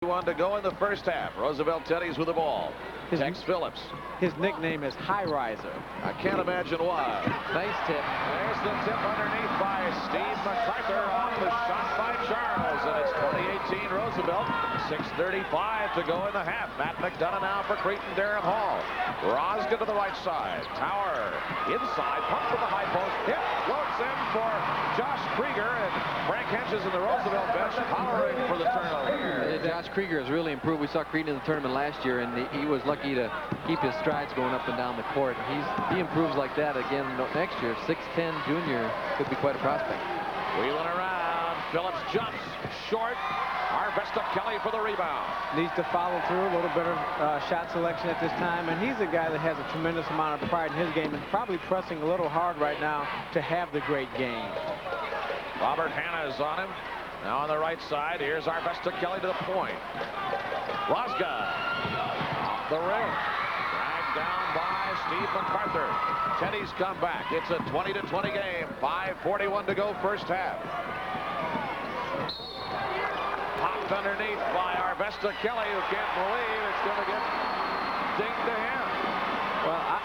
One to go in the first half. Roosevelt Teddy's with the ball. Tex Phillips. His nickname is High Riser. I can't imagine why. Nice tip. There's the tip underneath by Steve MacArthur on the shot by Charles, and it's 2018 Roosevelt. 6:35 to go in the half. Matt McDonough now for Cretin Derham Hall. Rosga to the right side. Tower inside. Pump to the high post. Hit. Floats in for Josh Krieger, and Frank Hentges in the Roosevelt bench powering for the turnover. Josh Krieger has really improved. We saw Cretin in the tournament last year, and he was lucky to keep his strides going up and down the court. He improves like that again next year. 6'10" junior could be quite a prospect. Wheeling around. Phillips jumps short. Arvesta Kelly for the rebound. Needs to follow through, a little better shot selection at this time, and he's a guy that has a tremendous amount of pride in his game and probably pressing a little hard right now to have the great game. Robert Hanna is on him. Now on the right side, here's Arvesta Kelly to the point. Rosga off the rim. Dragged down by Steve MacArthur. Teddy's come back. It's a 20-20 game. 5:41 to go first half. Popped underneath by Arvesta Kelly, who can't believe it's going to get dinged to him. Well,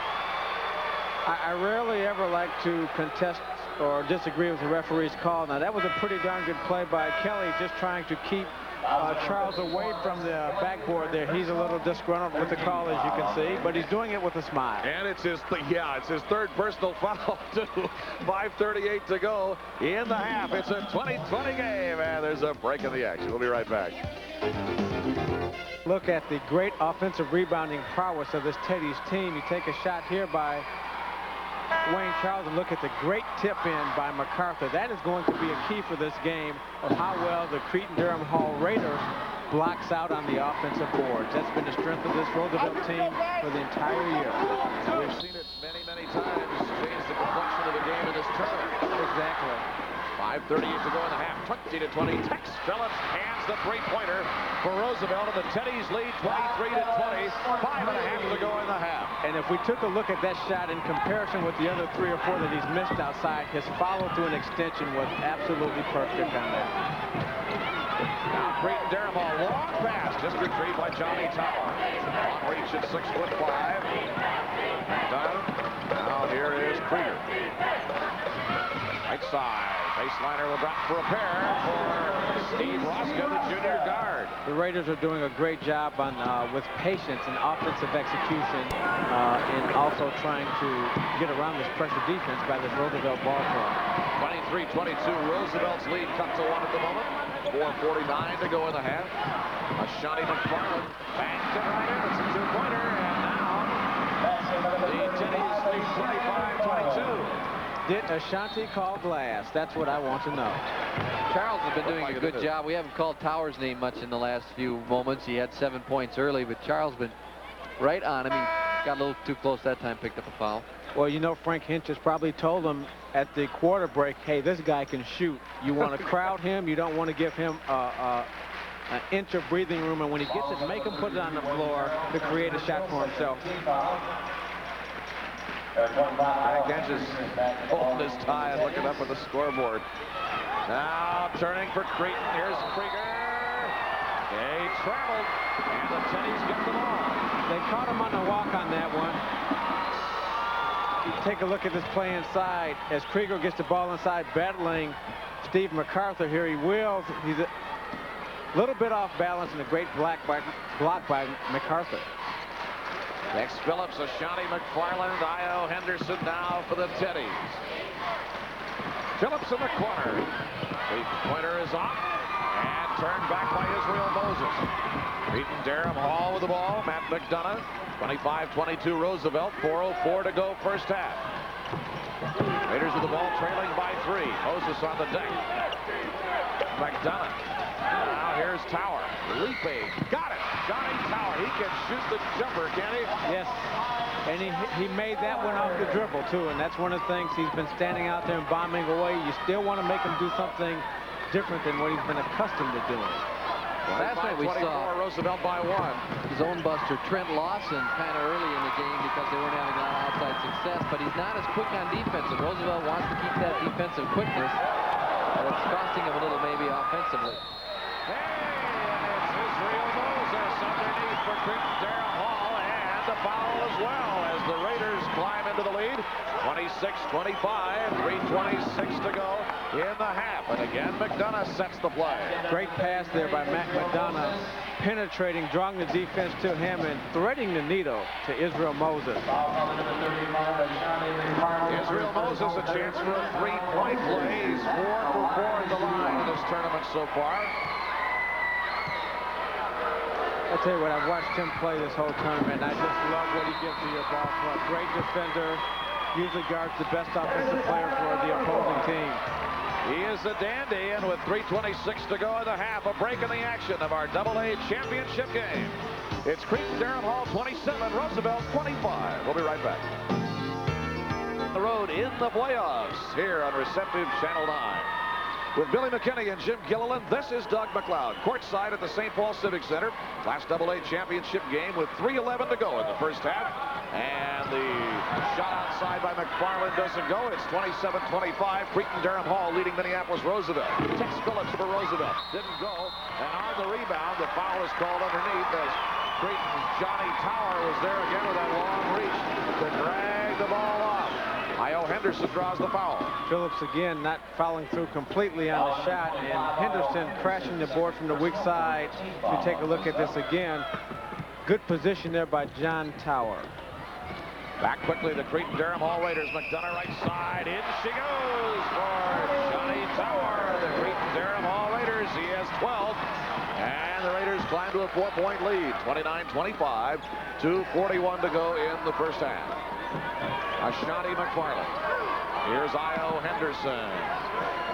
I rarely ever like to contest or disagree with the referee's call. Now, that was a pretty darn good play by Kelly, just trying to keep Charles away from the backboard there. He's a little disgruntled with the call, as you can see, but he's doing it with a smile. And it's his third personal foul, too. 5:38 to go in the half. It's a 20-20 game, and there's a break in the action. We'll be right back. Look at the great offensive rebounding prowess of this Teddy's team. You take a shot here by Wayne Charles, and look at the great tip in by MacArthur. That is going to be a key for this game of how well the Cretin Derham Hall Raiders blocks out on the offensive boards. That's been the strength of this Roosevelt team for the entire year. And we've seen it many, many times change the complexion of the game in this tournament. Exactly. 5:38 to go in the half. 20-20. Tex Phillips hands the three-pointer for Roosevelt, and the Teddy's lead 23-20. 5.5 to go in the half. And if we took a look at that shot in comparison with the other 3 or 4 that he's missed outside, his follow through an extension was absolutely perfect on that. Now Cretin Derham Hall, long pass, just retrieved by Johnny Tower. Long reach at 6'5". Done. Now here is Krieger. Right side. Baseliner will drop for a pair for Steve Rosga, the junior guard. The Raiders are doing a great job on with patience and offensive execution, and also trying to get around this pressure defense by this Roosevelt ball club. 23-22. Roosevelt's lead cut to 1 at the moment. 4:49 to go in the half. Ashanti McFarland banked it right in. It's a two-pointer, and now the Teddy's lead 25-22. Did Ashanti call glass? That's what I want to know. Charles has been doing a good job. We haven't called Towers' name much in the last few moments. He had 7 points early, but Charles been right on him. He got a little too close that time, picked up a foul. Well, you know, Frank Hentges probably told him at the quarter break, hey, this guy can shoot. You want to crowd him. You don't want to give him an inch of breathing room. And when he gets it, make him put it on the floor to create a shot for himself. Frank Hentges holding his tie and looking up at the scoreboard. Now turning for Cretin. Here's Krieger. He traveled, and the Teddy's get the ball. They caught him on the walk on that one. Take a look at this play inside as Krieger gets the ball inside, battling Steve MacArthur here. He wheels. He's a little bit off balance, and a great block by MacArthur. Tex Phillips, Ashanti McFarland, Io Henderson now for the Teddies. Phillips in the corner. The pointer is off and turned back by Israel Moses. Cretin Derham Hall with the ball. Matt McDonough. 25-22 Roosevelt. 4:04 to go first half. Raiders with the ball trailing by 3. Moses on the deck. McDonough. Now here's Tower. Leaping. Got it. Johnny Tower. He can shoot the jumper, can he? Yes. And he made that one off the dribble, too. And that's one of the things he's been standing out there and bombing away. You still want to make him do something different than what he's been accustomed to doing. That's what we saw. Roosevelt by 1. Zone buster Trent Lawson kind of early in the game because they weren't having a lot of outside success, but he's not as quick on defense, and Roosevelt wants to keep that defensive quickness, and it's costing him a little maybe offensively. Hey, and it's Israel 26-25, 3:26 to go in the half. And again, McDonough sets the play. Great pass there by Matt McDonough, penetrating, drawing the defense to him, and threading the needle to Israel Moses. Israel Moses a chance for a three-point play. He's 4 for 4 in the line in this tournament so far. I'll tell you what, I've watched him play this whole tournament, and I just love what he gives to your ball club. Great defender, usually guards the best offensive player for the opposing team. He is a dandy, and with 3:26 to go in the half, a break in the action of our AA championship game. It's Cretin Derham Hall 27, Roosevelt 25. We'll be right back. The road in the playoffs here on Receptive Channel 9. With Billy McKinney and Jim Gilliland, this is Doug McLeod, courtside at the St. Paul Civic Center. Last AA championship game with 3:11 to go in the first half. And the shot outside by McFarland doesn't go. It's 27-25. Cretin Derham Hall leading Minneapolis Roosevelt. Tex Phillips for Roosevelt. Didn't go. And on the rebound, the foul is called underneath as Cretin's Johnny Tower was there again with that long reach to drag the ball off. Io Henderson draws the foul. Phillips again not following through completely on the shot, and Henderson crashing the board from the weak side. If you take a look at this again, good position there by John Tower. Back quickly, the Cretin Derham Hall Raiders. McDonough right side. In she goes for Johnny Tower. The Cretin Derham Hall Raiders. He has 12. And the Raiders climb to a 4-point lead. 29-25. 2:41 to go in the first half. Ashanti McFarland. Here's Io Henderson.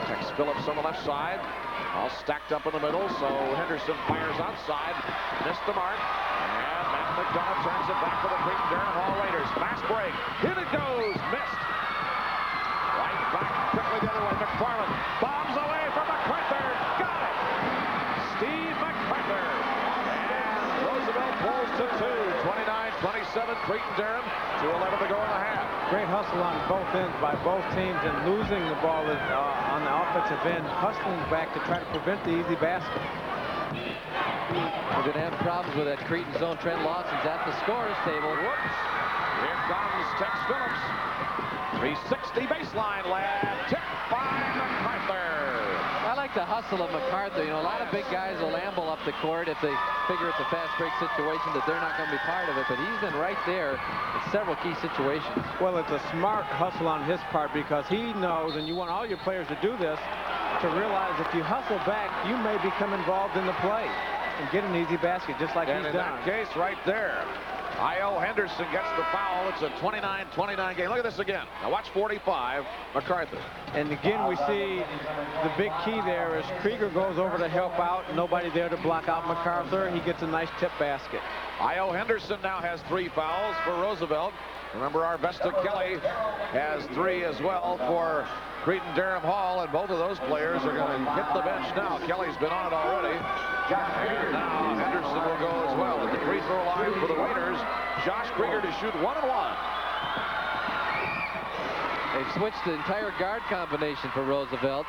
Tex Phillips on the left side. All stacked up in the middle, so Henderson fires outside. Missed the mark. And Matt McDonough turns it back for the Cretin Derham Hall Raiders. Fast break. In it goes. Missed. Right back quickly the other way. McFarland bombs away from MacArthur. Got it. Steve MacArthur. And Roosevelt pulls to 2. 29-27. Cretin Derham. 2:11 to go in the half. Great hustle on both ends by both teams, and losing the ball on the offensive end, hustling back to try to prevent the easy basket. We're going to have problems with that Cretin zone. Trent Lawson's at the scorer's table. Whoops. Here comes Tex Phillips. 360 baseline lab. Tipped by MacArthur. I like the hustle of MacArthur. You know, a lot of big guys will amble up the court if they figure it's a fast break situation that they're not going to be part of it, but he's been right there in several key situations. Well, it's a smart hustle on his part because he knows, and you want all your players to do this, to realize if you hustle back, you may become involved in the play and get an easy basket just like And he's in done. that case right there, Io Henderson gets the foul. It's a 29-29 game. Look at this again. Now watch 45, MacArthur. And again, we see the big key there is Krieger goes over to help out. Nobody there to block out MacArthur. He gets a nice tip basket. Io Henderson now has 3 fouls for Roosevelt. Remember, Arvesta Kelly has 3 as well for Cretin Derham Hall, and both of those players are going to hit the bench now. Kelly's been on it already. And now Henderson will go as well. At the free throw line for the Raiders, Josh Krieger to shoot 1-1. They've switched the entire guard combination for Roosevelt.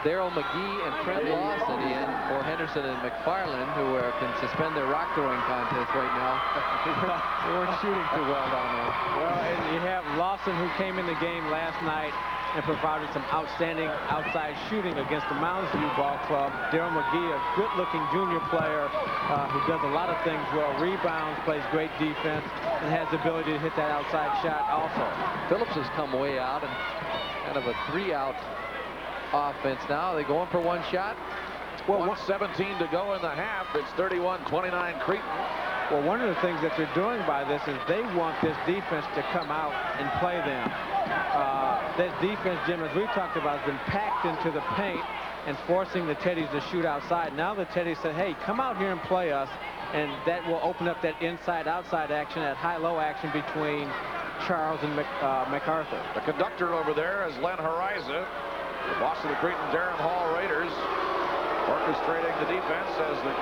Daryl McGee and Trent Lawson in for Henderson and McFarland, who can suspend their rock throwing contest right now. They weren't shooting too well down there. Well, and you have Lawson, who came in the game last night and provided some outstanding outside shooting against the Mounds View Ball Club. Daryl McGee, a good-looking junior player who does a lot of things well, rebounds, plays great defense, and has the ability to hit that outside shot also. Phillips has come way out and kind of a 3-out offense now. Are they going for one shot? Well, 1:17 to go in the half. It's 31-29 Cretin. Well, one of the things that they're doing by this is they want this defense to come out and play them. This defense, Jim, as we've talked about, has been packed into the paint and forcing the Teddies to shoot outside. Now the Teddies said, hey, come out here and play us, and that will open up that inside-outside action, that high-low action between Charles and MacArthur. The conductor over there is Len Hariza, the boss of the Cretin Derham Hall Raiders, orchestrating the defense as the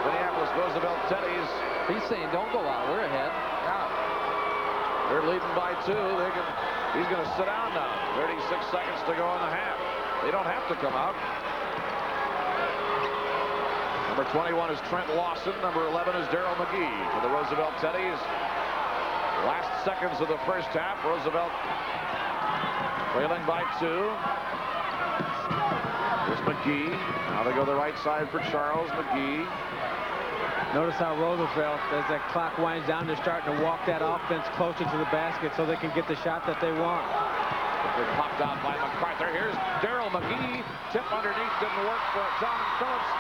Minneapolis Roosevelt Teddies. He's saying, don't go out. We're ahead. Yeah. They're leading by 2. He's going to sit down now. 36 seconds to go in the half. They don't have to come out. Number 21 is Trent Lawson. Number 11 is Daryl McGee for the Roosevelt Teddies. Last seconds of the first half. Roosevelt Trailing by 2. Here's McGee. Now they go the right side for Charles. McGee. Notice how Roosevelt, as that clock winds down, they're starting to walk that offense closer to the basket so they can get the shot that they want. They're popped out by MacArthur. Here's Darrell McGee. Tip underneath didn't work for John Phillips.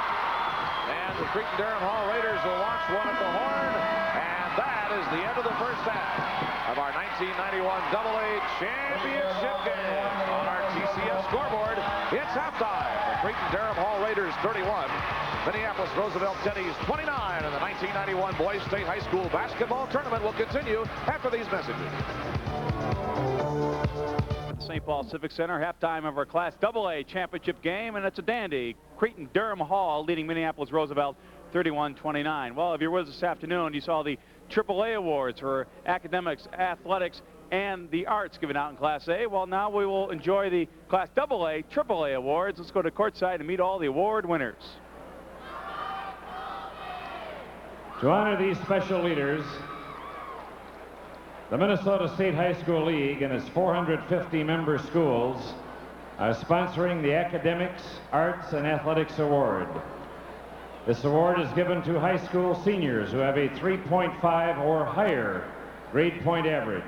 And the Cretin Derham Hall Raiders will launch one at the horn. And that is the end of the first half of our 1991 AA championship game. On our TCF scoreboard, it's halftime. The Cretin Derham Hall Raiders 31. Minneapolis Roosevelt Teddies 29, and the 1991 Boys State High School basketball tournament will continue after these messages. St. Paul Civic Center, halftime of our Class AA championship game, and it's a dandy. Cretin Derham Hall leading Minneapolis Roosevelt 31-29. Well, if you were with us this afternoon, you saw the AAA awards for academics, athletics, and the arts given out in Class A. Well, now we will enjoy the Class AA, AAA awards. Let's go to courtside and meet all the award winners. To honor these special leaders, the Minnesota State High School League and its 450 member schools are sponsoring the Academics, Arts, and Athletics Award. This award is given to high school seniors who have a 3.5 or higher grade point average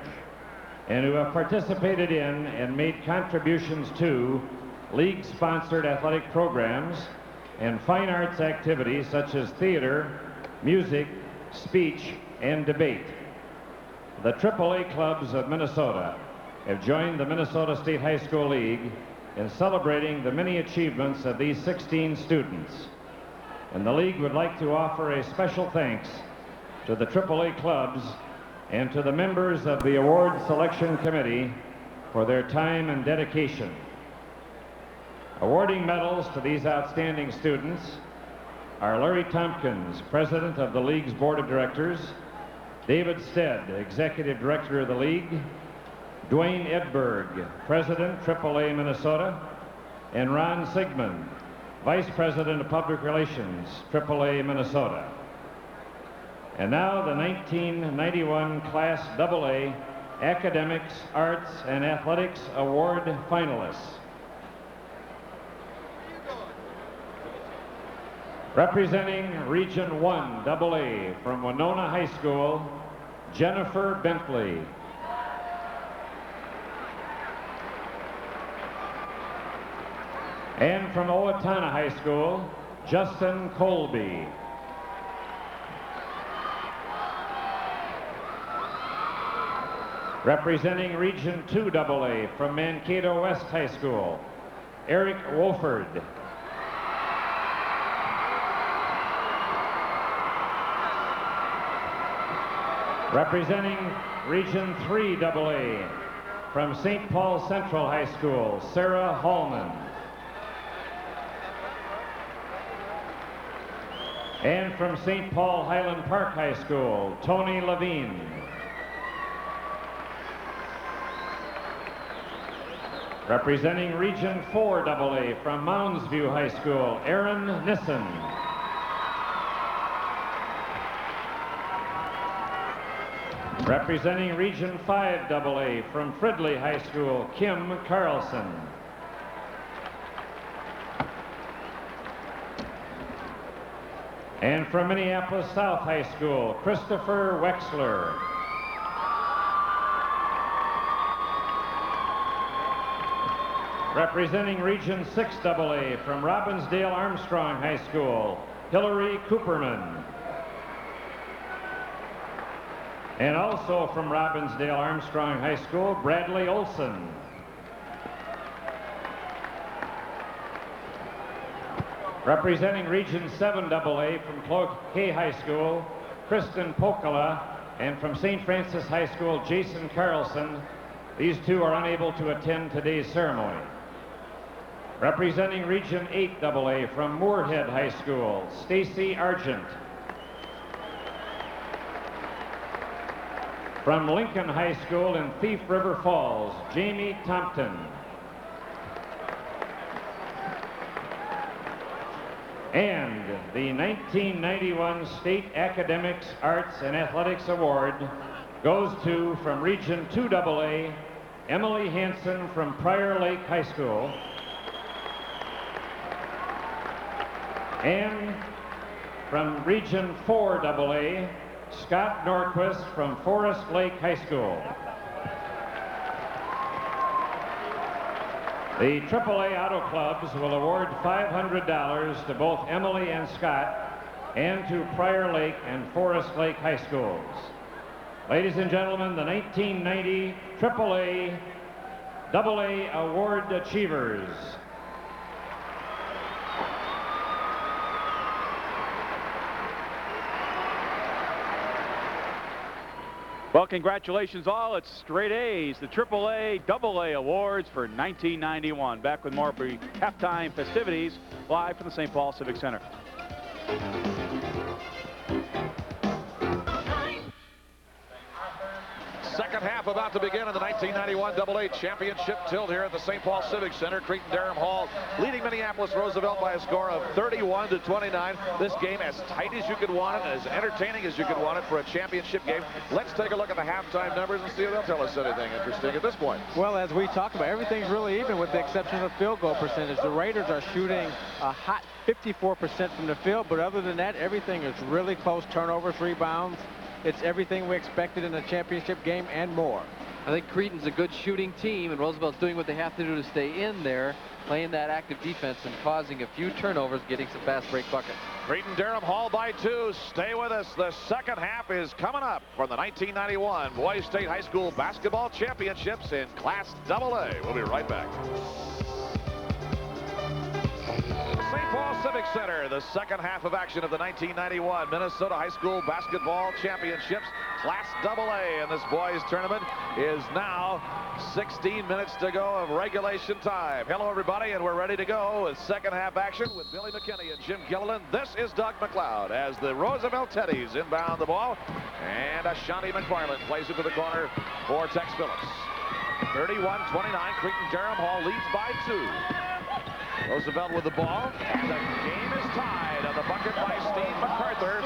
and who have participated in and made contributions to league-sponsored athletic programs and fine arts activities such as theater, music, speech, and debate. The AAA clubs of Minnesota have joined the Minnesota State High School League in celebrating the many achievements of these 16 students. And the league would like to offer a special thanks to the AAA clubs and to the members of the award selection committee for their time and dedication. Awarding medals to these outstanding students are Larry Tompkins, President of the League's Board of Directors, David Stead, Executive Director of the League, Dwayne Edberg, President, AAA Minnesota, and Ron Sigmund, Vice President of Public Relations, AAA Minnesota. And now the 1991 Class AA Academics, Arts, and Athletics Award finalists. Representing Region 1 AA from Winona High School, Jennifer Bentley. And from Owatonna High School, Justin Colby. Representing Region 2 AA from Mankato West High School, Eric Wolford. Representing Region 3 AA from St. Paul Central High School, Sarah Hallman. And from St. Paul Highland Park High School, Tony Levine. Representing Region 4 AA from Mounds View High School, Aaron Nissen. Representing Region 5 AA from Fridley High School, Kim Carlson. And from Minneapolis South High School, Christopher Wexler. Representing Region 6 AA from Robbinsdale Armstrong High School, Hillary Cooperman. And also from Robbinsdale Armstrong High School, Bradley Olson. Representing Region 7 AA from Cloquet High School, Kristen Pokala, and from St. Francis High School, Jason Carlson. These two are unable to attend today's ceremony. Representing Region 8 AA from Moorhead High School, Stacy Argent. From Lincoln High School in Thief River Falls, Jamie Tompton. And the 1991 State Academics, Arts, and Athletics Award goes to, from Region 2 AA, Emily Hansen from Prior Lake High School, and from Region 4 AA, Scott Norquist from Forest Lake High School. The AAA Auto Clubs will award $500 to both Emily and Scott and to Prior Lake and Forest Lake High Schools. Ladies and gentlemen, the 1990 AAA AA Award Achievers. Well, congratulations all. It's straight A's, the AAA AA Awards for 1991. Back with more for halftime festivities live from the St. Paul Civic Center. Second half about to begin in the 1991 AA Championship tilt here at the St. Paul Civic Center. Cretin Derham Hall leading Minneapolis Roosevelt by a score of 31-29. This game as tight as you could want it, as entertaining as you could want it for a championship game. Let's take a look at the halftime numbers and see if they'll tell us anything interesting at this point. Well, as we talked about, everything's really even with the exception of field goal percentage. The Raiders are shooting a hot 54% from the field, but other than that, everything is really close. Turnovers, rebounds. It's everything we expected in a championship game and more. I think Cretin's a good shooting team, and Roosevelt's doing what they have to do to stay in there, playing that active defense and causing a few turnovers, getting some fast break buckets. Cretin Derham Hall by 2. Stay with us. The second half is coming up for the 1991 Boys State High School Basketball Championships in Class AA. We'll be right back. St. Paul Civic Center, the second half of action of the 1991 Minnesota High School Basketball Championships Class AA, and this boys tournament is now 16 minutes to go of regulation time. Hello everybody, and we're ready to go with second half action with Billy McKinney and Jim Gilliland. This is Doug McLeod as the Roosevelt Teddies inbound the ball, and Ashanti McFarland plays it to the corner for Tex Phillips. 31-29, Cretin Derham Hall leads by 2. Roosevelt with the ball, and the game is tied on the bucket by Steve MacArthur.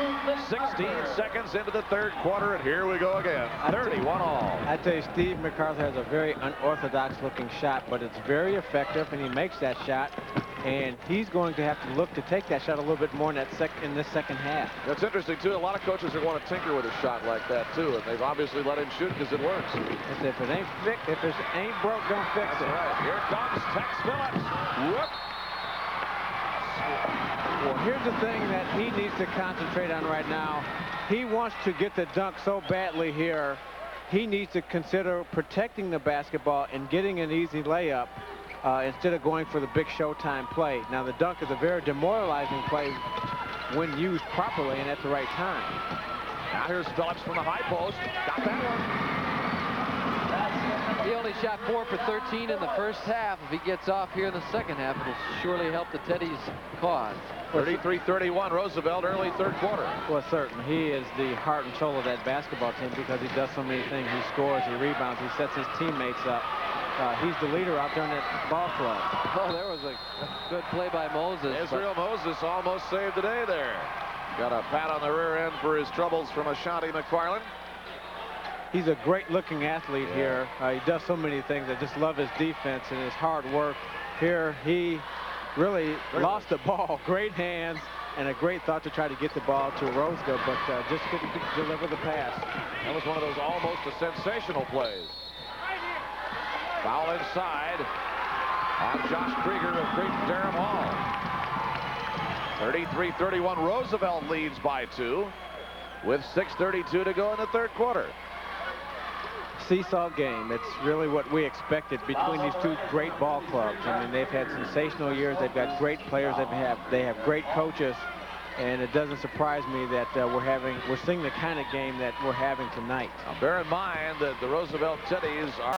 16 seconds into the third quarter, and here we go again. 31-all. I tell you, Steve MacArthur has a very unorthodox looking shot, but it's very effective, and he makes that shot. And he's going to have to look to take that shot a little bit more in this second half. That's interesting, too. A lot of coaches are going to tinker with a shot like that, too. And they've obviously let him shoot because it works. If it ain't broke, don't fix it. That's right. Here comes Tex Phillips. Whoop. Well, here's the thing that he needs to concentrate on right now. He wants to get the dunk so badly here. He needs to consider protecting the basketball and getting an easy layup instead of going for the big showtime play. Now, the dunk is a very demoralizing play when used properly and at the right time. Now here's Phillips from the high post. Got that one. He only shot 4 for 13 in the first half. If he gets off here in the second half, it'll surely help the Teddies' cause. 33-31 Roosevelt, early third quarter. Well, certainly. He is the heart and soul of that basketball team because he does so many things. He scores, he rebounds, he sets his teammates up. He's the leader out there in that ball club. Oh, there was a good play by Moses. Israel Moses almost saved the day there. Got a pat on the rear end for his troubles from Ashanti McFarland. He's a great-looking athlete here. He does so many things. I just love his defense and his hard work. Here, he really lost the ball. Great hands and a great thought to try to get the ball to Roosevelt, but just couldn't deliver the pass. That was one of those almost a sensational plays. Foul inside on Josh Krieger of Cretin Derham Hall. 33-31, Roosevelt leads by 2 with 6:32 to go in the third quarter. Seesaw game. It's really what we expected between these two great ball clubs. I mean, they've had sensational years. They've got great players. They have great coaches, and it doesn't surprise me that we're seeing the kind of game that we're having tonight. Now, bear in mind that the Roosevelt Teddies are